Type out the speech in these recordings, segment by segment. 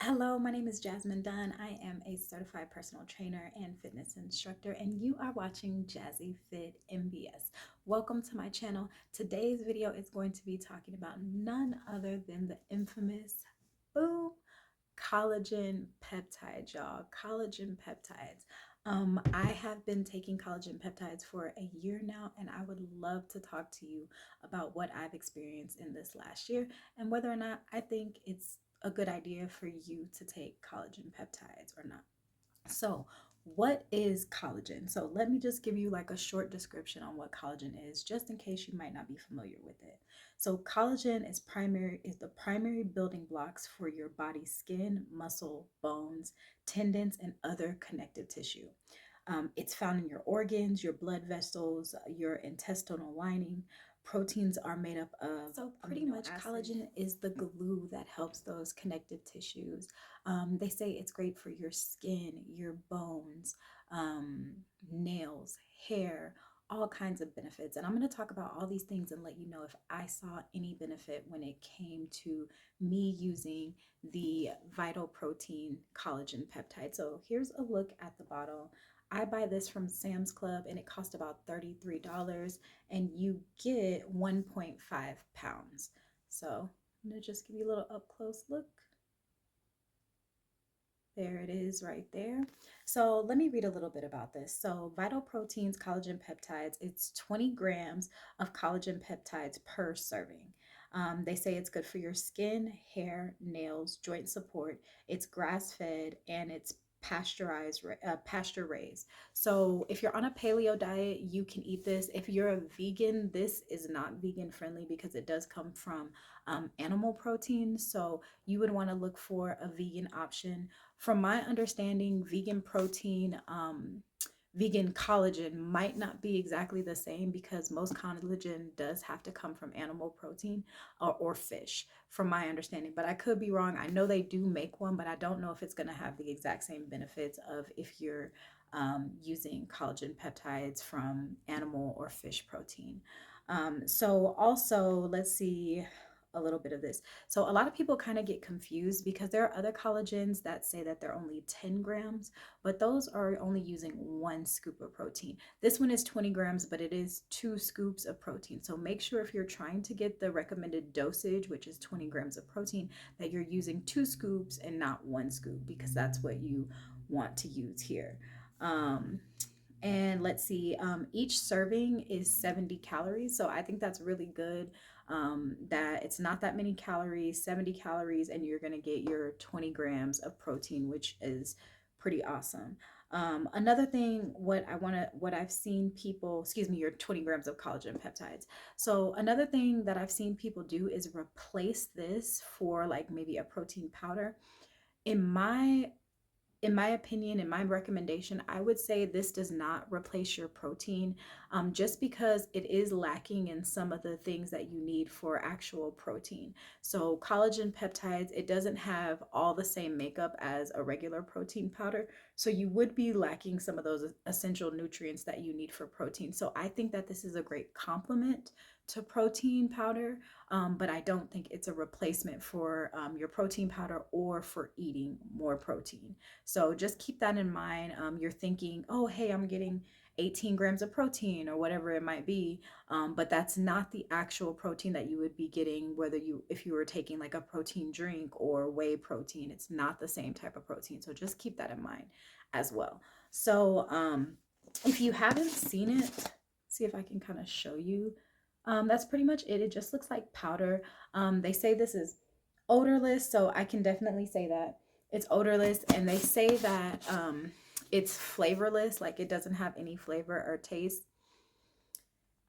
Hello, my name is Jasmine Dunn. I am a certified personal trainer and fitness instructor, and you are watching Jazzy Fit MBS. Welcome to my channel. Today's video is going to be talking about none other than the infamous boom collagen peptides, y'all. Collagen peptides. I have been taking collagen peptides for a year now, and I would love to talk to you about what I've experienced in this last year and whether or not I think it's a good idea for you to take collagen peptides or not. So, what is collagen? So, let me just give you like a short description on what collagen is, just in case you might not be familiar with it. So, collagen is the primary building blocks for your body's skin, muscle, bones, tendons, and other connective tissue. It's found in your organs, your blood vessels, your intestinal lining. Proteins are made up of so pretty much collagen is the glue that helps those connective tissues. They say it's great for your skin, your bones, nails, hair, all kinds of benefits. And I'm going to talk about all these things and let you know if I saw any benefit when it came to me using the Vital Protein Collagen Peptide. So here's a look at the bottle. I buy this from Sam's Club and it cost about $33 and you get 1.5 pounds. So I'm going to just give you a little up close look. There it is right there. So let me read a little bit about this. So Vital Proteins Collagen Peptides, it's 20 grams of collagen peptides per serving. They say it's good for your skin, hair, nails, joint support. It's grass fed and it's pasture raised. So if you're on a paleo diet, you can eat this. If you're a vegan, this is not vegan friendly because it does come from animal protein. So you would want to look for a vegan option. From my understanding, vegan collagen might not be exactly the same because most collagen does have to come from animal protein or fish, from my understanding. But I could be wrong. I know they do make one, but I don't know if it's going to have the exact same benefits of if you're using collagen peptides from animal or fish protein. So also, let's see a little bit of this. So a lot of people kind of get confused because there are other collagens that say that they're only 10 grams, but those are only using one scoop of protein. This one is 20 grams, but it is 2 scoops of protein. So make sure if you're trying to get the recommended dosage, which is 20 grams of protein, that you're using 2 scoops and not 1 scoop because that's what you want to use here. Um, and let's see, each serving is 70 calories. So I think that's really good, that it's not that many calories, 70 calories, and you're going to get your 20 grams of protein, which is pretty awesome. Another thing, what I've seen people, excuse me, your 20 grams of collagen peptides. So another thing that I've seen people do is replace this for like maybe a protein powder. In my in my opinion, in my recommendation, I would say this does not replace your protein, just because it is lacking in some of the things that you need for actual protein. So, collagen peptides, it doesn't have all the same makeup as a regular protein powder. So, you would be lacking some of those essential nutrients that you need for protein. So, I think that this is a great complement to protein powder, but I don't think it's a replacement for your protein powder or for eating more protein. So just keep that in mind. You're thinking, oh, hey, I'm getting 18 grams of protein or whatever it might be, but that's not the actual protein that you would be getting whether you if you were taking like a protein drink or whey protein. It's not the same type of protein. So just keep that in mind as well. So if you haven't seen it, see if I can kind of show you. That's pretty much it. It just looks like powder. They say this is odorless, so I can definitely say that it's odorless, and they say that it's flavorless, like it doesn't have any flavor or taste.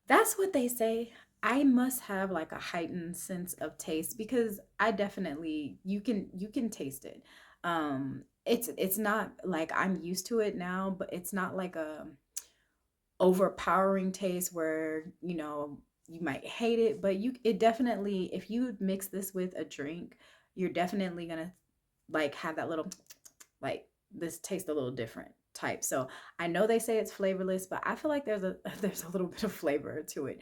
That's what they say. I must have like a heightened sense of taste because I definitely you can taste it. It's not like I'm used to it now, but it's not like a overpowering taste where, you might hate it, but it definitely, if you mix this with a drink, you're definitely gonna like have that little like this tastes a little different type. So I know they say it's flavorless, but I feel like there's a there's a little bit of flavor to it.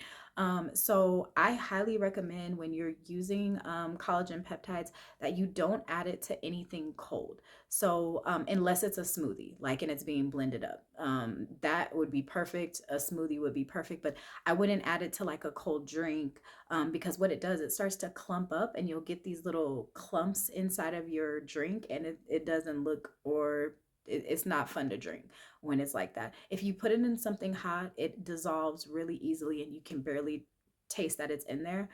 So I highly recommend when you're using collagen peptides that you don't add it to anything cold. So unless it's a smoothie, like and it's being blended up, that would be perfect. A smoothie would be perfect, but I wouldn't add it to like a cold drink because what it does, it starts to clump up, and you'll get these little clumps inside of your drink, and it doesn't look or it's not fun to drink when it's like that. If you put it in something hot, it dissolves really easily and you can barely taste that it's in there.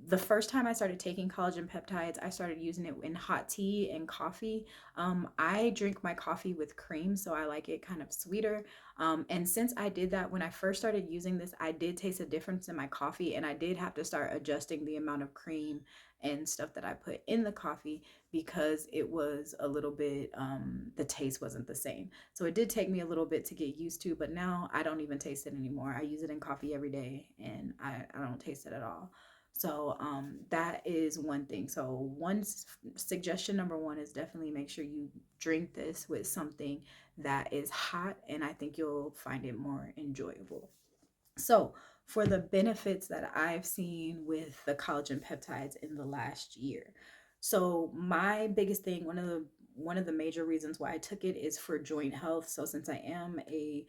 The first time I started taking collagen peptides, I started using it in hot tea and coffee. I drink my coffee with cream, so I like it kind of sweeter. And since I did that, when I first started using this, I did taste a difference in my coffee, and I did have to start adjusting the amount of cream and stuff that I put in the coffee because it was a little bit, the taste wasn't the same. So it did take me a little bit to get used to, but now I don't even taste it anymore. I use it in coffee every day and I don't taste it at all. So that is one thing. So suggestion number one is definitely make sure you drink this with something that is hot, and I think you'll find it more enjoyable. So, for the benefits that I've seen with the collagen peptides in the last year. So, my biggest thing, one of the major reasons why I took it is for joint health. So, since I am a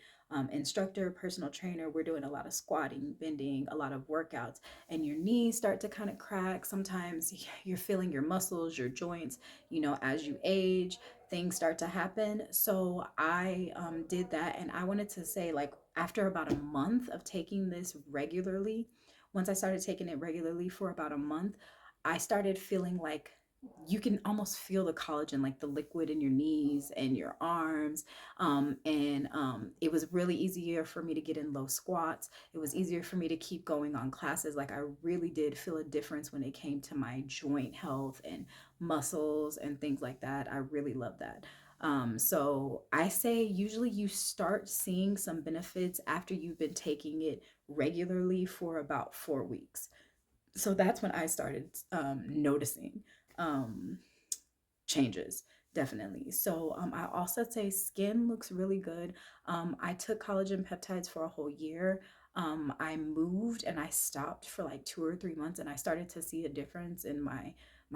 instructor, personal trainer, we're doing a lot of squatting, bending, a lot of workouts, and your knees start to kind of crack. Sometimes you're feeling your muscles, your joints, as you age, things start to happen. So I did that, and I wanted to say, like, after about a month of taking this regularly, once I started taking it regularly for about a month, I started feeling like you can almost feel the collagen, like the liquid in your knees and your arms. And it was really easier for me to get in low squats. It was easier for me to keep going on classes. Like, I really did feel a difference when it came to my joint health and muscles and things like that. I really love that. So I say usually you start seeing some benefits after you've been taking it regularly for about 4 weeks. So that's when I started noticing um, changes, definitely. So I also say skin looks really good. I took collagen peptides for a whole year. I moved and I stopped for like 2 or 3 months, and I started to see a difference in my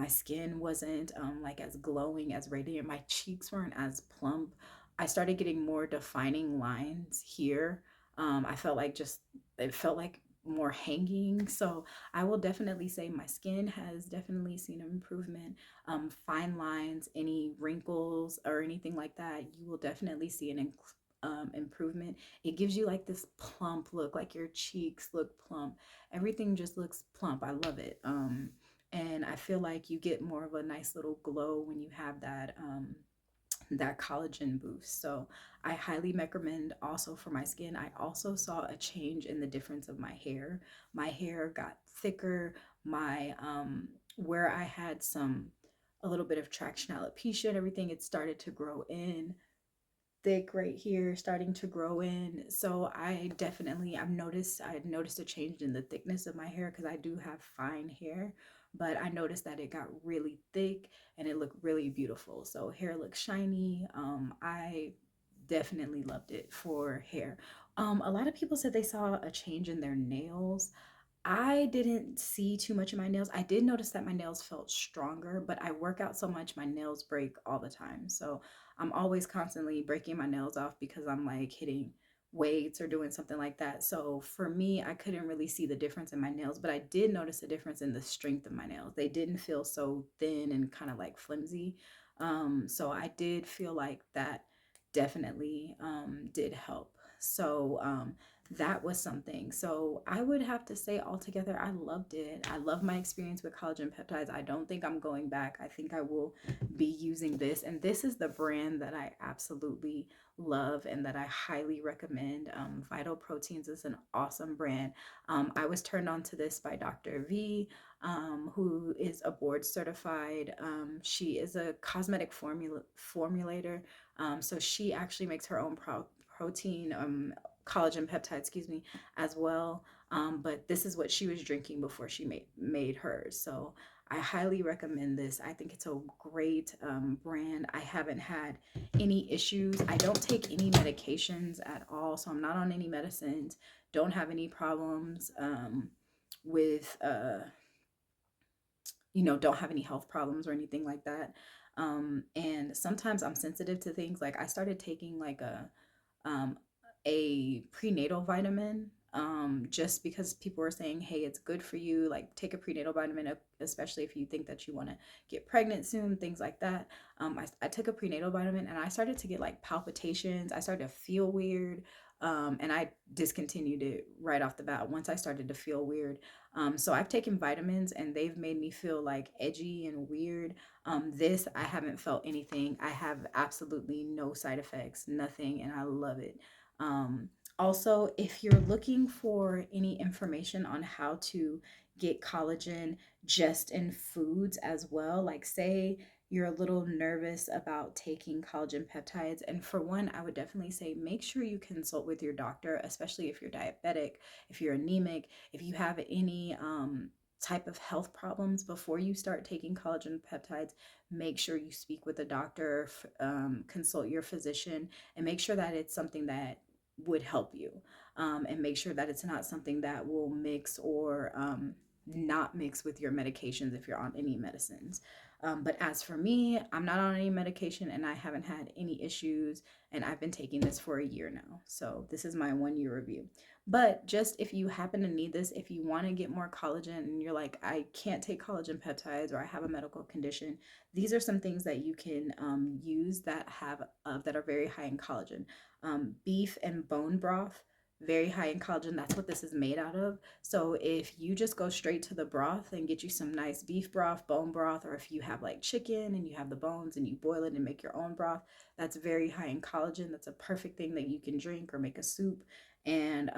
skin wasn't like as glowing, as radiant. My cheeks weren't as plump. I started getting more defining lines here. I felt like just it felt like more hanging. So I will definitely say my skin has definitely seen an improvement. Fine lines, any wrinkles or anything like that, you will definitely see an improvement. It gives you like this plump look, like your cheeks look plump. Everything just looks plump. I love it. And I feel like you get more of a nice little glow when you have that collagen boost. So I highly recommend also for my skin. I also saw a change in the difference of my hair. My hair got thicker. My where I had a little bit of traction alopecia and everything, it started to grow in thick right here, starting to grow in. So I had noticed a change in the thickness of my hair because I do have fine hair, but I noticed that it got really thick and it looked really beautiful. So hair looks shiny. I definitely loved it for hair. A lot of people said they saw a change in their nails. I didn't see too much in my nails. I did notice that my nails felt stronger, but I work out so much, my nails break all the time. So I'm always constantly breaking my nails off because I'm like hitting weights or doing something like that. So for me, I couldn't really see the difference in my nails, but I did notice a difference in the strength of my nails. They didn't feel so thin and kind of like flimsy. So I did feel like that definitely did help. So that was something. So I would have to say altogether, I loved it. I love my experience with collagen peptides. I don't think I'm going back. I think I will be using this. And this is the brand that I absolutely love and that I highly recommend. Vital Proteins is an awesome brand. I was turned on to this by Dr. V, who is a board certified. She is a cosmetic formulator. So she actually makes her own protein collagen peptide, excuse me, as well. But this is what she was drinking before she made hers. So I highly recommend this. I think it's a great brand. I haven't had any issues. I don't take any medications at all, so I'm not on any medicines. Don't have any problems with don't have any health problems or anything like that. And sometimes I'm sensitive to things. Like I started taking like um, a prenatal vitamin, just because people were saying, hey, it's good for you. Like take a prenatal vitamin, especially if you think that you want to get pregnant soon, things like that. I took a prenatal vitamin and I started to get like palpitations. I started to feel weird. And I discontinued it right off the bat once I started to feel weird. So I've taken vitamins and they've made me feel like edgy and weird. This, I haven't felt anything. I have absolutely no side effects, nothing, and I love it. Um, Also, if you're looking for any information on how to get collagen just in foods as well, like say you're a little nervous about taking collagen peptides, and for one, I would definitely say make sure you consult with your doctor, especially if you're diabetic, if you're anemic, if you have any type of health problems before you start taking collagen peptides. Make sure you speak with a doctor, consult your physician, and make sure that it's something that would help you, and make sure that it's not something that will mix or not mix with your medications if you're on any medicines. But as for me, I'm not on any medication and I haven't had any issues, and I've been taking this for a year now. So this is my 1 year review. But just if you happen to need this, if you want to get more collagen and you're like, I can't take collagen peptides or I have a medical condition, these are some things that you can use that have that are very high in collagen. Beef and bone broth, very high in collagen. That's what this is made out of. So if you just go straight to the broth and get you some nice beef broth, bone broth, or if you have like chicken and you have the bones and you boil it and make your own broth, that's very high in collagen. That's a perfect thing that you can drink or make a soup. And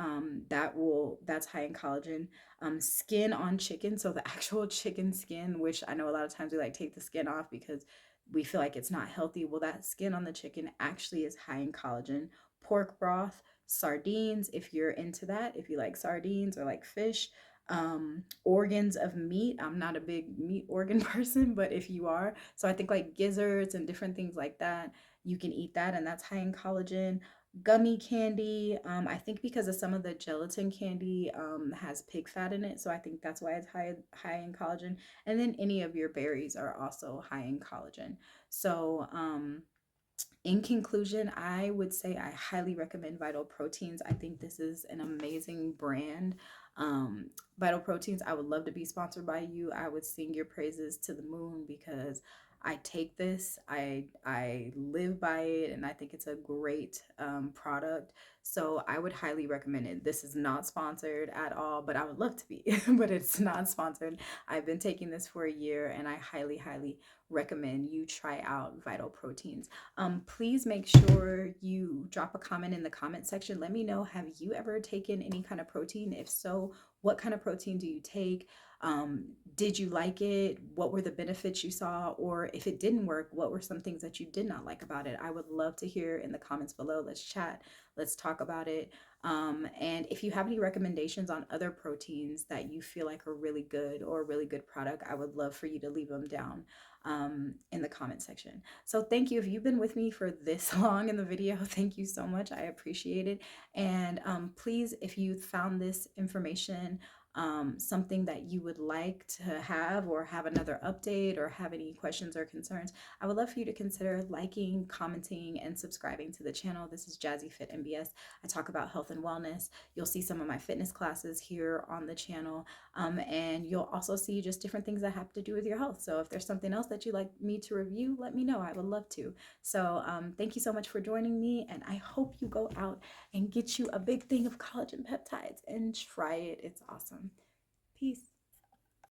that's high in collagen. Skin on chicken, so the actual chicken skin, which I know a lot of times we like take the skin off because we feel like it's not healthy. Well, that skin on the chicken actually is high in collagen. Pork broth, sardines, if you're into that, if you like sardines or like fish, organs of meat. I'm not a big meat organ person, but if you are, so I think like gizzards and different things like that, you can eat that, and that's high in collagen. Gummy candy, I think because of some of the gelatin candy has pig fat in it, so I think that's why it's high in collagen. And then any of your berries are also high in collagen. So in conclusion, I would say I highly recommend Vital Proteins. I think this is an amazing brand. Um, Vital Proteins, I would love to be sponsored by you. I would sing your praises to the moon because I take this, I live by it, and I think it's a great product. So I would highly recommend it. This is not sponsored at all, but I would love to be, but it's not sponsored. I've been taking this for a year, and I highly, highly recommend you try out Vital Proteins. Please make sure you drop a comment in the comment section. Let me know, have you ever taken any kind of protein? If so, what kind of protein do you take? Did you like it? What were the benefits you saw? Or if it didn't work, what were some things that you did not like about it? I would love to hear in the comments below. Let's chat. Let's talk about it. And if you have any recommendations on other proteins that you feel like are really good or a really good product, I would love for you to leave them down in the comment section. So thank you. If you've been with me for this long in the video, thank you so much. I appreciate it. And please, if you found this information something that you would like to have or have another update or have any questions or concerns, I would love for you to consider liking, commenting, and subscribing to the channel. This is Jazzy Fit MBS. I talk about health and wellness. You'll see some of my fitness classes here on the channel, and you'll also see just different things that have to do with your health. So if there's something else that you'd like me to review, let me know. I would love to. So thank you so much for joining me, and I hope you go out and get you a big thing of collagen peptides and try it. It's awesome. Peace.